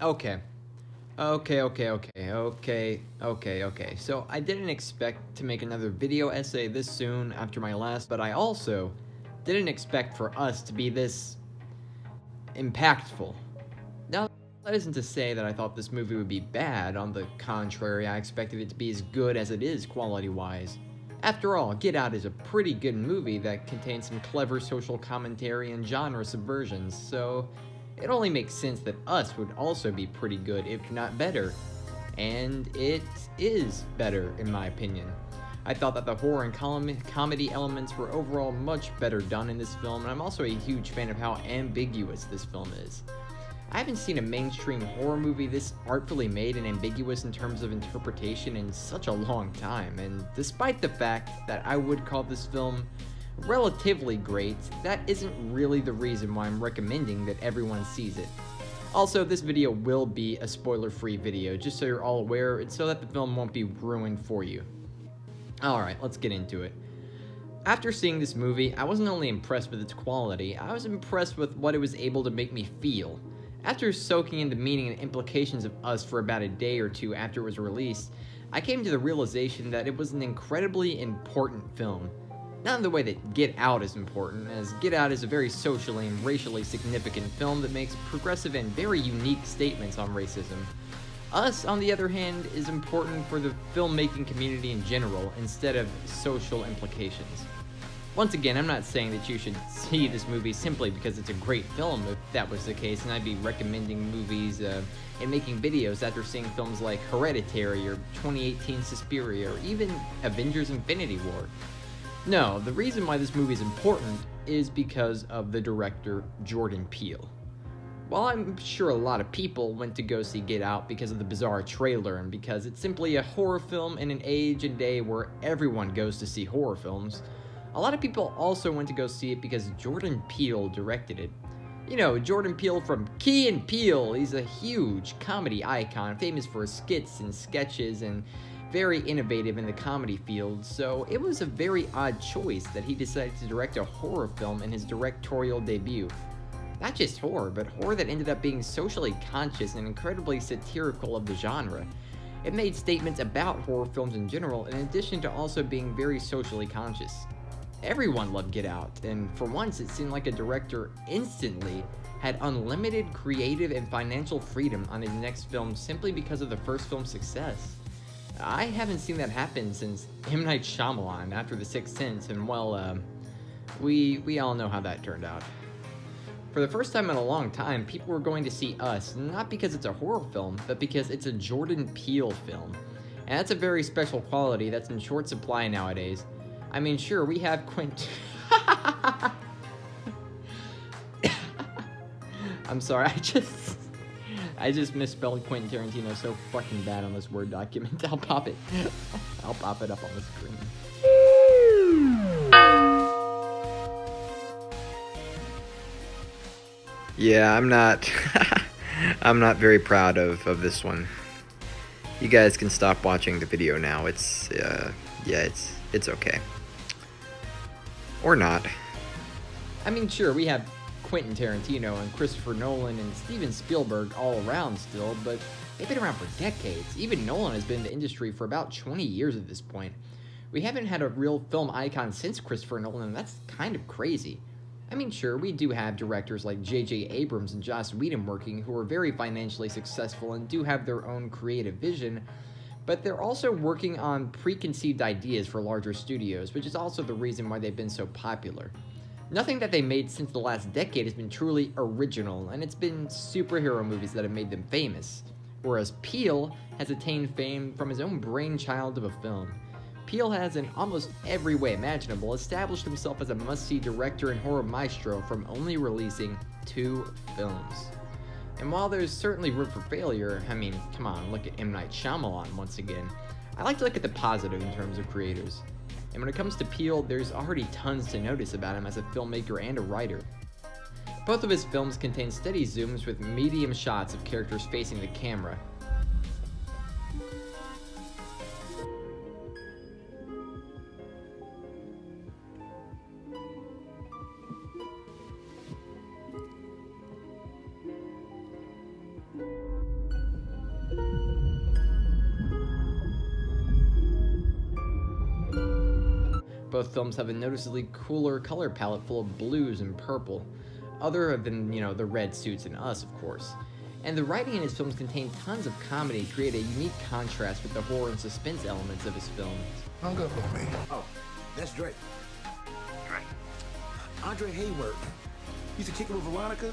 Okay. Okay. So I didn't expect to make another video essay this soon after my last, but I also didn't expect for us to be this impactful. Now, that isn't to say that I thought this movie would be bad. On the contrary, I expected it to be as good as it is quality-wise. After all, Get Out is a pretty good movie that contains some clever social commentary and genre subversions, so it only makes sense that Us would also be pretty good, if not better. And it is better, in my opinion. I thought that the horror and comedy elements were overall much better done in this film, and I'm also a huge fan of how ambiguous this film is. I haven't seen a mainstream horror movie this artfully made and ambiguous in terms of interpretation in such a long time, and despite the fact that I would call this film relatively great, that isn't really the reason why I'm recommending that everyone sees it. Also, this video will be a spoiler-free video, just so you're all aware, and so that the film won't be ruined for you. Alright, let's get into it. After seeing this movie, I wasn't only impressed with its quality, I was impressed with what it was able to make me feel. After soaking in the meaning and implications of Us for about a day or two after it was released, I came to the realization that it was an incredibly important film. Not in the way that Get Out is important, as Get Out is a very socially and racially significant film that makes progressive and very unique statements on racism. Us, on the other hand, is important for the filmmaking community in general, instead of social implications. Once again, I'm not saying that you should see this movie simply because it's a great film. If that was the case, and I'd be recommending movies and making videos after seeing films like Hereditary or 2018 Suspiria or even Avengers Infinity War. No, the reason why this movie is important is because of the director, Jordan Peele. While I'm sure a lot of people went to go see Get Out because of the bizarre trailer and because it's simply a horror film in an age and day where everyone goes to see horror films, a lot of people also went to go see it because Jordan Peele directed it. You know, Jordan Peele from Key and Peele, he's a huge comedy icon, famous for his skits and sketches and very innovative in the comedy field, so it was a very odd choice that he decided to direct a horror film in his directorial debut. Not just horror, but horror that ended up being socially conscious and incredibly satirical of the genre. It made statements about horror films in general, in addition to also being very socially conscious. Everyone loved Get Out, and for once it seemed like a director instantly had unlimited creative and financial freedom on his next film simply because of the first film's success. I haven't seen that happen since M. Night Shyamalan after The Sixth Sense, and well, we all know how that turned out. For the first time in a long time, people were going to see Us, not because it's a horror film, but because it's a Jordan Peele film. And that's a very special quality that's in short supply nowadays. I mean, sure, we have I'm sorry, I just misspelled Quentin Tarantino so fucking bad on this Word document. I'll pop it up on the screen. Yeah, I'm not very proud of this one. You guys can stop watching the video now. It's okay. Or not. I mean, sure, we have Quentin Tarantino and Christopher Nolan and Steven Spielberg all around still, but they've been around for decades. Even Nolan has been in the industry for about 20 years at this point. We haven't had a real film icon since Christopher Nolan, and that's kind of crazy. I mean, sure, we do have directors like J.J. Abrams and Joss Whedon working who are very financially successful and do have their own creative vision, but they're also working on preconceived ideas for larger studios, which is also the reason why they've been so popular. Nothing that they made since the last decade has been truly original, and it's been superhero movies that have made them famous, whereas Peele has attained fame from his own brainchild of a film. Peele has, in almost every way imaginable, established himself as a must-see director and horror maestro from only releasing 2 films. And while there's certainly room for failure, I mean, come on, look at M. Night Shyamalan once again. I like to look at the positive in terms of creators. And when it comes to Peele, there's already tons to notice about him as a filmmaker and a writer. Both of his films contain steady zooms with medium shots of characters facing the camera. both films have a noticeably cooler color palette full of blues and purple, other than, the red suits in Us, of course. And the writing in his films contain tons of comedy, create a unique contrast with the horror and suspense elements of his films. Hung up on me. Oh, that's Drake. Andre Hayward. Used to kick it with Veronica.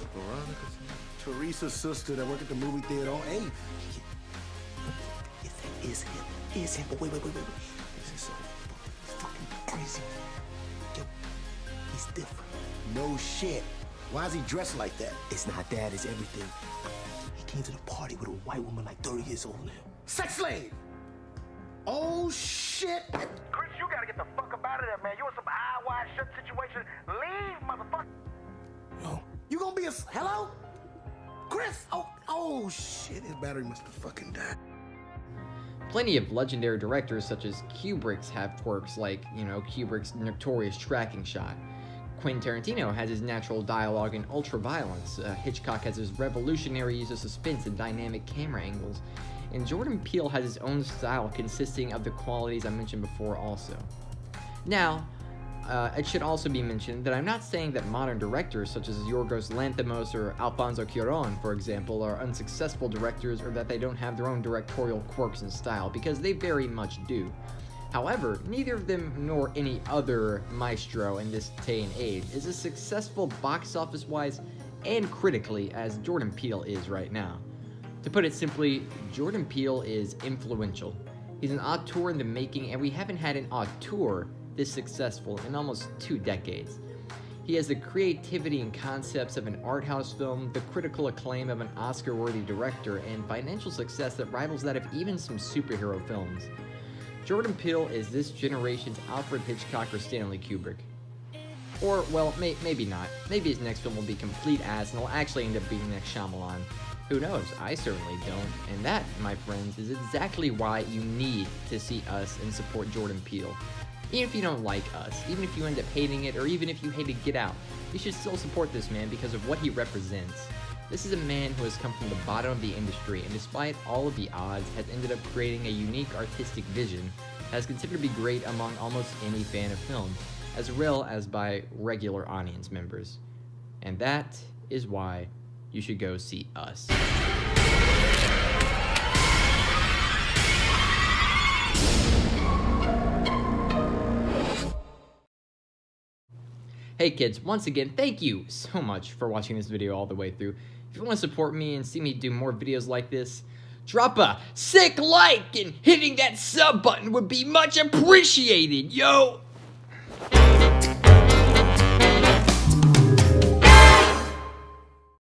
Teresa's sister that worked at the movie theater on 8th. Yes, that is him. Is him. But wait. This is so fucking crazy. Yo, he's different. No shit. Why is he dressed like that? It's not that, it's everything. He came to the party with a white woman like 30 years old now. Sex slave! Oh, shit! Chris, you gotta get the fuck up out of there, man. You in some eye wide shut situation. Leave, motherfucker. Yo, you gonna be a... Hello? Chris? Oh, shit. His battery must have fucking died. Plenty of legendary directors such as Kubrick's have quirks like, Kubrick's notorious tracking shot. Quentin Tarantino has his natural dialogue and ultra-violence. Hitchcock has his revolutionary use of suspense and dynamic camera angles. And Jordan Peele has his own style consisting of the qualities I mentioned before also. Now, it should also be mentioned that I'm not saying that modern directors such as Yorgos Lanthimos or Alfonso Cuarón, for example, are unsuccessful directors or that they don't have their own directorial quirks and style, because they very much do. However, neither of them nor any other maestro in this day and age is as successful box office-wise and critically as Jordan Peele is right now. To put it simply, Jordan Peele is influential. He's an auteur in the making, and we haven't had an auteur this successful in almost 2 decades. He has the creativity and concepts of an art house film, the critical acclaim of an Oscar-worthy director, and financial success that rivals that of even some superhero films. Jordan Peele is this generation's Alfred Hitchcock or Stanley Kubrick. Or, well, maybe not. Maybe his next film will be complete ass and he'll actually end up being next Shyamalan. Who knows? I certainly don't. And that, my friends, is exactly why you need to see Us and support Jordan Peele. Even if you don't like Us, even if you end up hating it, or even if you hated Get Out, you should still support this man because of what he represents. This is a man who has come from the bottom of the industry and despite all of the odds has ended up creating a unique artistic vision that is considered to be great among almost any fan of film, as well as by regular audience members. And that is why you should go see Us. Hey kids, once again, thank you so much for watching this video all the way through. If you want to support me and see me do more videos like this, drop a sick like and hitting that sub button would be much appreciated, yo!